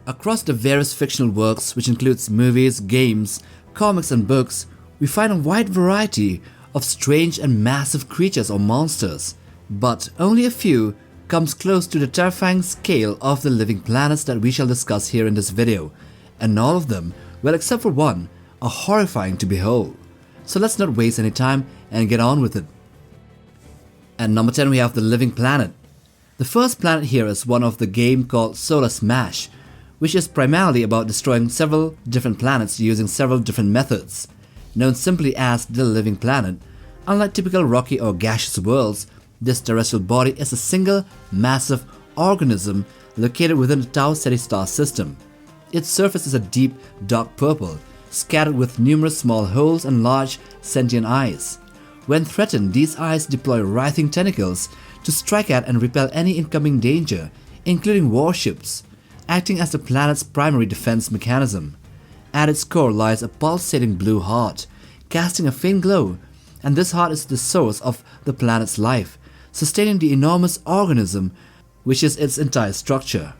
Across the various fictional works, which includes movies, games, comics and books, we find a wide variety of strange and massive creatures or monsters, but only a few comes close to the terrifying scale of the living planets that we shall discuss here in this video, and all of them, well except for one, are horrifying to behold. So let's not waste any time and get on with it. At number 10 we have the living planet. The first planet here is one of the game called Solar Smash, which is primarily about destroying several different planets using several different methods. Known simply as the living planet, unlike typical rocky or gaseous worlds, this terrestrial body is a single massive organism located within the Tau Ceti star system. Its surface is a deep dark purple, scattered with numerous small holes and large sentient eyes. When threatened, these eyes deploy writhing tentacles to strike at and repel any incoming danger, including warships, acting as the planet's primary defense mechanism. At its core lies a pulsating blue heart, casting a faint glow, and this heart is the source of the planet's life, sustaining the enormous organism which is its entire structure.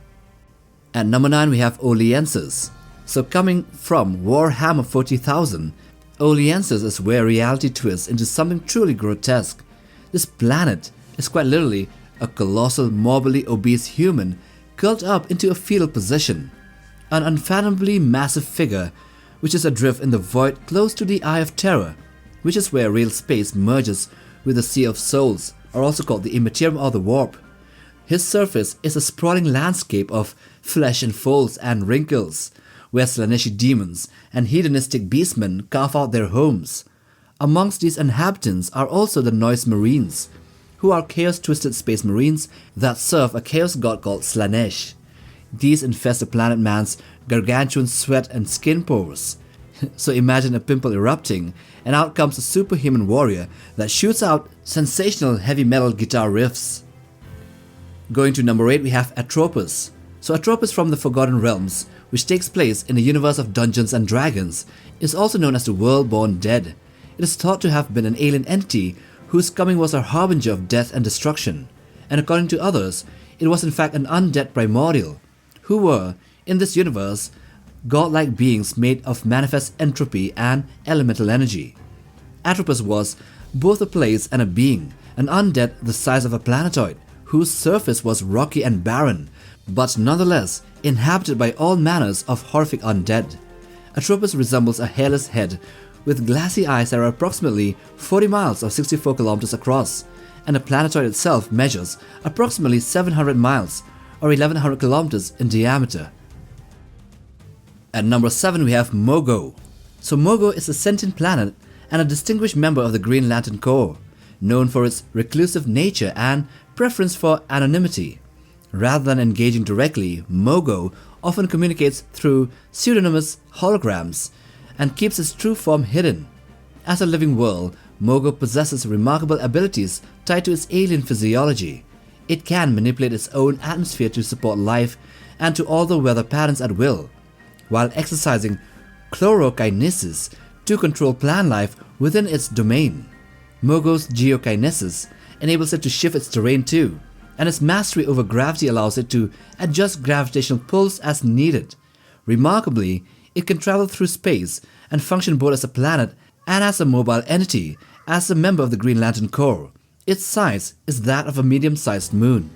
At number 9 we have Oliensis. So coming from Warhammer 40,000, Oliensis is where reality twists into something truly grotesque. This planet is quite literally a colossal, morbidly obese human curled up into a fetal position, an unfathomably massive figure which is adrift in the void close to the Eye of Terror, which is where real space merges with the Sea of Souls, or also called the Immaterium or the Warp. His surface is a sprawling landscape of flesh and folds and wrinkles, where Slaaneshi demons and hedonistic beastmen carve out their homes. Amongst these inhabitants are also the Noise Marines, who are chaos-twisted space marines that serve a chaos god called Slaanesh. These infest the planet man's gargantuan sweat and skin pores. So imagine a pimple erupting, and out comes a superhuman warrior that shoots out sensational heavy metal guitar riffs. Going to number 8 we have Atropus. So Atropus from the Forgotten Realms, which takes place in the universe of Dungeons and Dragons, is also known as the World-Born Dead. It is thought to have been an alien entity whose coming was a harbinger of death and destruction, and according to others, it was in fact an undead primordial, who were, in this universe, godlike beings made of manifest entropy and elemental energy. Atropus was both a place and a being, an undead the size of a planetoid, whose surface was rocky and barren, but nonetheless inhabited by all manners of horrific undead. Atropus resembles a hairless head with glassy eyes that are approximately 40 miles or 64 kilometers across, and the planetoid itself measures approximately 700 miles or 1100 kilometers in diameter. At number 7 we have Mogo. So Mogo is a sentient planet and a distinguished member of the Green Lantern Corps, known for its reclusive nature and preference for anonymity. Rather than engaging directly, Mogo often communicates through pseudonymous holograms and keeps its true form hidden. As a living world, Mogo possesses remarkable abilities tied to its alien physiology. It can manipulate its own atmosphere to support life and to alter weather patterns at will, while exercising chlorokinesis to control plant life within its domain. Mogo's geokinesis enables it to shift its terrain too, and its mastery over gravity allows it to adjust gravitational pulls as needed. Remarkably, it can travel through space and function both as a planet and as a mobile entity. As a member of the Green Lantern Corps, its size is that of a medium-sized moon.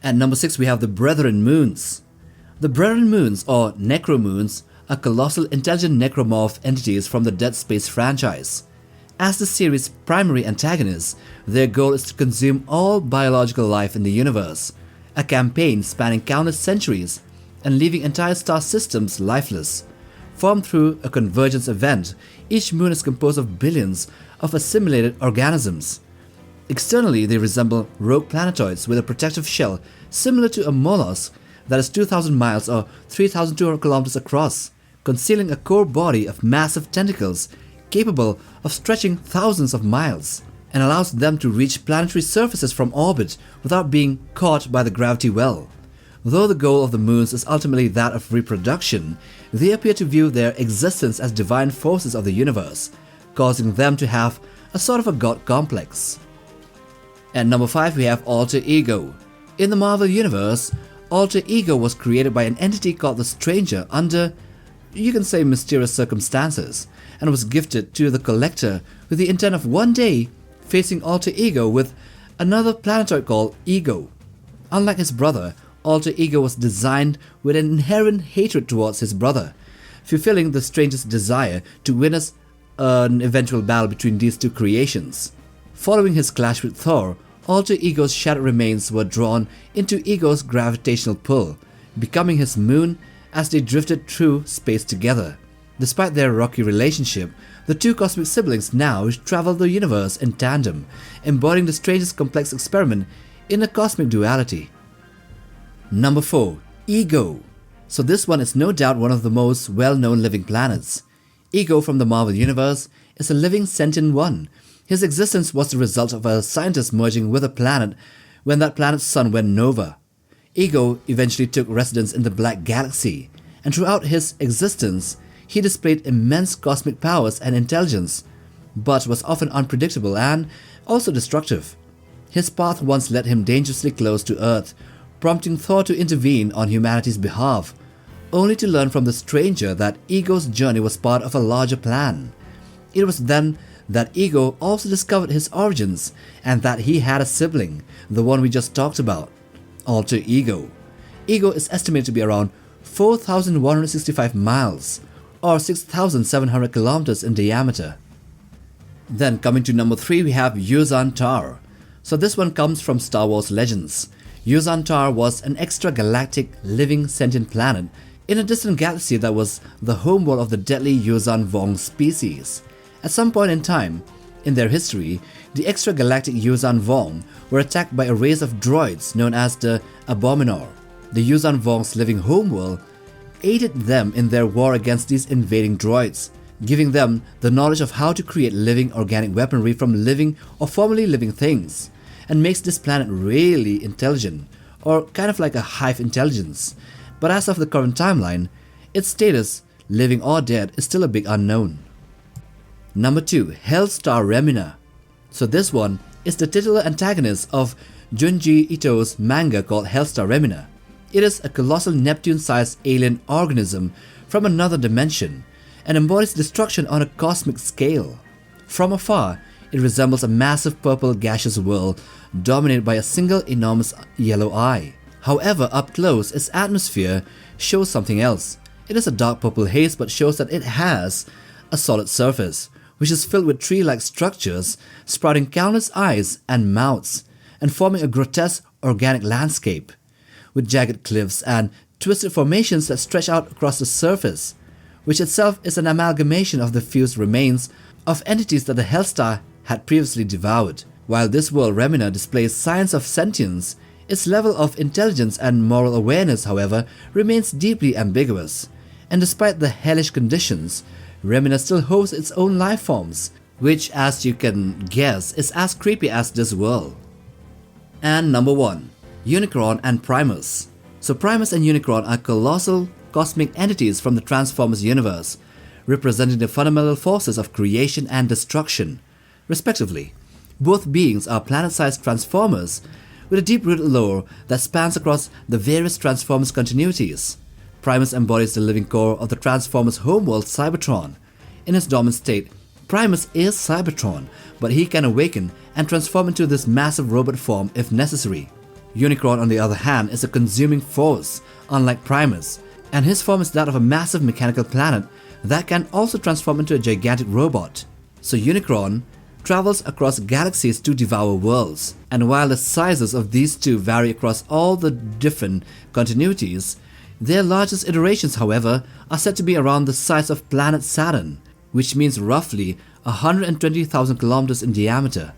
At number 6 we have the Brethren Moons. The Brethren Moons, or Necromoons, are colossal intelligent necromorph entities from the Dead Space franchise. As the series' primary antagonists, their goal is to consume all biological life in the universe, a campaign spanning countless centuries and leaving entire star systems lifeless. Formed through a convergence event, each moon is composed of billions of assimilated organisms. Externally, they resemble rogue planetoids with a protective shell similar to a mollusk that is 2,000 miles or 3,200 kilometers across, concealing a core body of massive tentacles capable of stretching thousands of miles, and allows them to reach planetary surfaces from orbit without being caught by the gravity well. Though the goal of the moons is ultimately that of reproduction, they appear to view their existence as divine forces of the universe, causing them to have a sort of a god complex. At number 5 we have Alter Ego. In the Marvel Universe, alter ego was created by an entity called the Stranger under, you can say, mysterious circumstances, and was gifted to the collector with the intent of one day facing alter ego with another planetoid called Ego. Unlike his brother, alter ego was designed with an inherent hatred towards his brother, fulfilling the Stranger's desire to witness an eventual battle between these two creations. Following his clash with Thor, alter ego's shattered remains were drawn into ego's gravitational pull, becoming his moon as they drifted through space together. Despite their rocky relationship, the two cosmic siblings now travel the universe in tandem, embodying the Stranger's complex experiment in a cosmic duality. Number 4. Ego. So this one is no doubt one of the most well-known living planets. Ego from the Marvel Universe is a living sentient one. His existence was the result of a scientist merging with a planet when that planet's sun went nova. Ego eventually took residence in the Black Galaxy, and throughout his existence, he displayed immense cosmic powers and intelligence, but was often unpredictable and also destructive. His path once led him dangerously close to Earth, prompting Thor to intervene on humanity's behalf, only to learn from the Stranger that Ego's journey was part of a larger plan. It was then that Ego also discovered his origins and that he had a sibling, the one we just talked about, alter ego. Ego is estimated to be around 4,165 miles, or 6,700 kilometers in diameter. Then coming to number 3, we have Yuuwhan'tar. So this one comes from Star Wars Legends. Yuuwhan'tar was an extragalactic living sentient planet in a distant galaxy that was the homeworld of the deadly Yuuzhan species. At some point in time in their history, the extragalactic Yuuzhan were attacked by a race of droids known as the Abominor. The Yuuzhan's living homeworld aided them in their war against these invading droids, giving them the knowledge of how to create living organic weaponry from living or formerly living things, and makes this planet really intelligent, or kind of like a hive intelligence. But as of the current timeline, its status, living or dead, is still a big unknown. Number 2. Hellstar Remina. So this one is the titular antagonist of Junji Ito's manga called Hellstar Remina. It is a colossal Neptune-sized alien organism from another dimension and embodies destruction on a cosmic scale. From afar, it resembles a massive purple gaseous whirl dominated by a single enormous yellow eye. However, up close, its atmosphere shows something else. It is a dark purple haze but shows that it has a solid surface, which is filled with tree-like structures sprouting countless eyes and mouths and forming a grotesque organic landscape, with jagged cliffs and twisted formations that stretch out across the surface, which itself is an amalgamation of the fused remains of entities that the Hellstar had previously devoured. While this world Remina displays signs of sentience, its level of intelligence and moral awareness, however, remains deeply ambiguous, and despite the hellish conditions, Remina still hosts its own life forms, which, as you can guess, is as creepy as this world. And number 1. Unicron and Primus. So Primus and Unicron are colossal cosmic entities from the Transformers universe, representing the fundamental forces of creation and destruction, respectively. Both beings are planet-sized Transformers with a deep-rooted lore that spans across the various Transformers continuities. Primus embodies the living core of the Transformers' homeworld Cybertron. In his dormant state, Primus is Cybertron, but he can awaken and transform into this massive robot form if necessary. Unicron, on the other hand, is a consuming force, unlike Primus, and his form is that of a massive mechanical planet that can also transform into a gigantic robot. So Unicron travels across galaxies to devour worlds, and while the sizes of these two vary across all the different continuities, their largest iterations, however, are said to be around the size of planet Saturn, which means roughly 120,000 kilometers in diameter.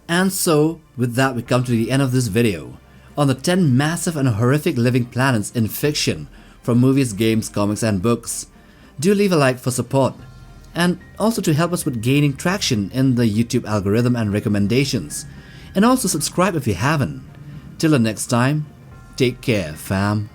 And so, with that we come to the end of this video on the 10 massive and horrific living planets in fiction from movies, games, comics and books. Do leave a like for support, and also to help us with gaining traction in the YouTube algorithm and recommendations, and also subscribe if you haven't. Till the next time, take care fam.